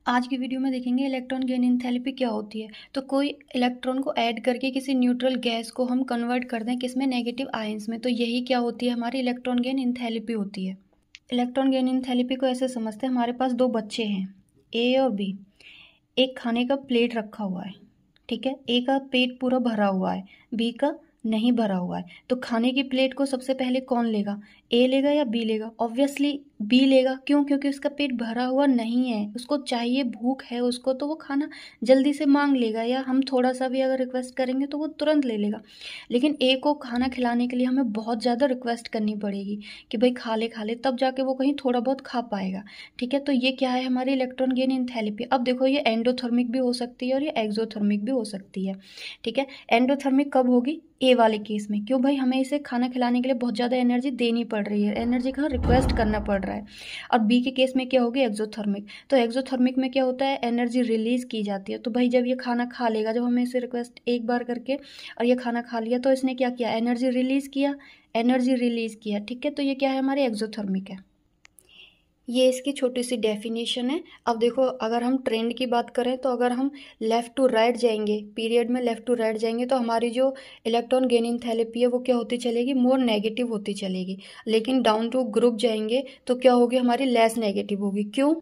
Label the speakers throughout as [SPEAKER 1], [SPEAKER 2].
[SPEAKER 1] आज की वीडियो में देखेंगे इलेक्ट्रॉन गेन एंथैल्पी क्या होती है। तो कोई इलेक्ट्रॉन को ऐड करके किसी न्यूट्रल गैस को हम कन्वर्ट कर दें किसमें, नेगेटिव आयंस में, तो यही क्या होती है, हमारी इलेक्ट्रॉन गेन एंथैल्पी होती है। इलेक्ट्रॉन गेन एंथैल्पी को ऐसे समझते हैं, हमारे पास दो बच्चे हैं ए और बी। एक खाने का प्लेट रखा हुआ है, ठीक है। ए का पेट पूरा भरा हुआ है, बी का नहीं भरा हुआ है। तो खाने की प्लेट को सबसे पहले कौन लेगा, ए लेगा या बी लेगा? ऑब्वियसली बी लेगा। क्यों? क्योंकि उसका पेट भरा हुआ नहीं है, उसको चाहिए, भूख है उसको, तो वो खाना जल्दी से मांग लेगा, या हम थोड़ा सा भी अगर रिक्वेस्ट करेंगे तो वो तुरंत ले लेगा। लेकिन ए को खाना खिलाने के लिए हमें बहुत ज़्यादा रिक्वेस्ट करनी पड़ेगी कि भाई खा ले, तब जाके वो कहीं थोड़ा बहुत खा पाएगा, ठीक है। तो ये क्या है, हमारी इलेक्ट्रॉन गेन एंथैल्पी। अब देखो, ये एंडोथर्मिक भी हो सकती है और ये एक्सोथर्मिक भी हो सकती है, ठीक है। एंडोथर्मिक कब होगी? ए वाले केस में। क्यों भाई? हमें इसे खाना खिलाने के लिए बहुत ज़्यादा एनर्जी देनी पड़ रही है, एनर्जी का रिक्वेस्ट करना पड़ रहा है। और बी के केस में क्या होगी? एक्सोथर्मिक। तो एक्सोथर्मिक में क्या होता है, एनर्जी रिलीज की जाती है। तो भाई जब ये खाना खा लेगा, जब हमें इसे रिक्वेस्ट एक बार करके और ये खाना खा लिया, तो इसने क्या किया, एनर्जी रिलीज किया, एनर्जी रिलीज किया, ठीक है। तो ये क्या है, हमारे एक्सोथर्मिक है। ये इसकी छोटी सी डेफिनेशन है। अब देखो, अगर हम ट्रेंड की बात करें तो अगर हम लेफ़्ट टू राइट जाएंगे, पीरियड में लेफ़्ट टू राइट जाएंगे, तो हमारी जो इलेक्ट्रॉन गेन एंथैल्पी है वो क्या होती चलेगी, मोर नेगेटिव होती चलेगी। लेकिन डाउन टू ग्रुप जाएंगे तो क्या होगी, हमारी लेस नेगेटिव होगी। क्यों?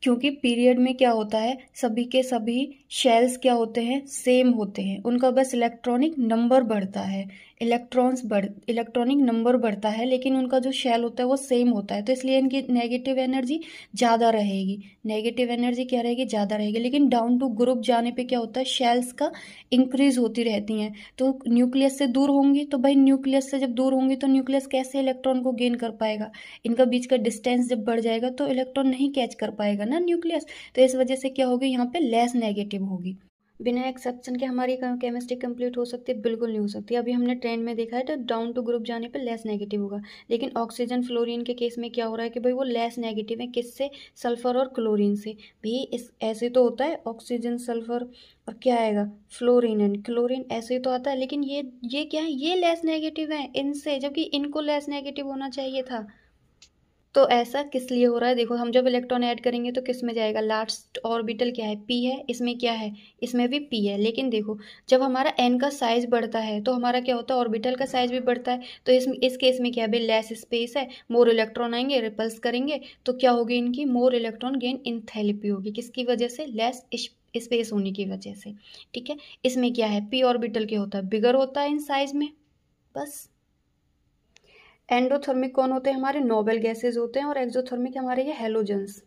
[SPEAKER 1] क्योंकि पीरियड में क्या होता है, सभी के सभी शेल्स क्या होते हैं, सेम होते हैं। उनका बस इलेक्ट्रॉनिक नंबर बढ़ता है, इलेक्ट्रॉनिक नंबर बढ़ता है, लेकिन उनका जो शेल होता है वो सेम होता है। तो इसलिए इनकी नेगेटिव एनर्जी ज़्यादा रहेगी, नेगेटिव एनर्जी क्या रहेगी, ज़्यादा रहेगी। लेकिन डाउन टू ग्रुप जाने पे क्या होता है, शेल्स का इंक्रीज होती रहती हैं। तो न्यूक्लियस से दूर होंगी, तो भाई न्यूक्लियस से जब दूर होंगी तो न्यूक्लियस कैसे इलेक्ट्रॉन को गेन कर पाएगा? इनका बीच का डिस्टेंस जब बढ़ जाएगा तो इलेक्ट्रॉन नहीं कैच कर पाएगा ना न्यूक्लियस। तो इस वजह से क्या होगी, यहाँ पे लेस नेगेटिव होगी। बिना एक्सेप्शन के हमारी केमिस्ट्री कंप्लीट हो सकती है? बिल्कुल नहीं हो सकती। अभी हमने ट्रेंड में देखा है, तो डाउन टू ग्रुप जाने पे लेस नेगेटिव होगा। लेकिन ऑक्सीजन फ्लोरीन के केस में क्या हो रहा है कि भाई वो लेस नेगेटिव है। किससे? सल्फर और क्लोरीन से भी। इस ऐसे तो होता है, ऑक्सीजन, सल्फर और क्या आएगा, फ्लोरीन एंड क्लोरीन, ऐसे ही तो आता है। लेकिन ये क्या है, ये लेस नेगेटिव है इनसे, जबकि इनको लेस नेगेटिव होना चाहिए था। तो ऐसा किस लिए हो रहा है? देखो, हम जब इलेक्ट्रॉन ऐड करेंगे तो किस में जाएगा, लास्ट ऑर्बिटल क्या है, पी है। इसमें क्या है, इसमें भी पी है। लेकिन देखो, जब हमारा एन का साइज बढ़ता है तो हमारा क्या होता है, ऑर्बिटल का साइज भी बढ़ता है। तो इस केस में क्या है, लेस स्पेस है, मोर इलेक्ट्रॉन आएंगे, रिपल्स करेंगे, तो क्या होगी, इनकी मोर इलेक्ट्रॉन गेन एंथैल्पी होगी। किसकी वजह से? लेस स्पेस होने की वजह से, ठीक है। इसमें क्या है, पी ऑर्बिटल क्या होता है, बिगर होता है इन साइज में, बस। एंडोथर्मिक कौन होते हैं, हमारे नोबल गैसेज होते हैं, और एक्सोथर्मिक हमारे ये हेलोजेंस।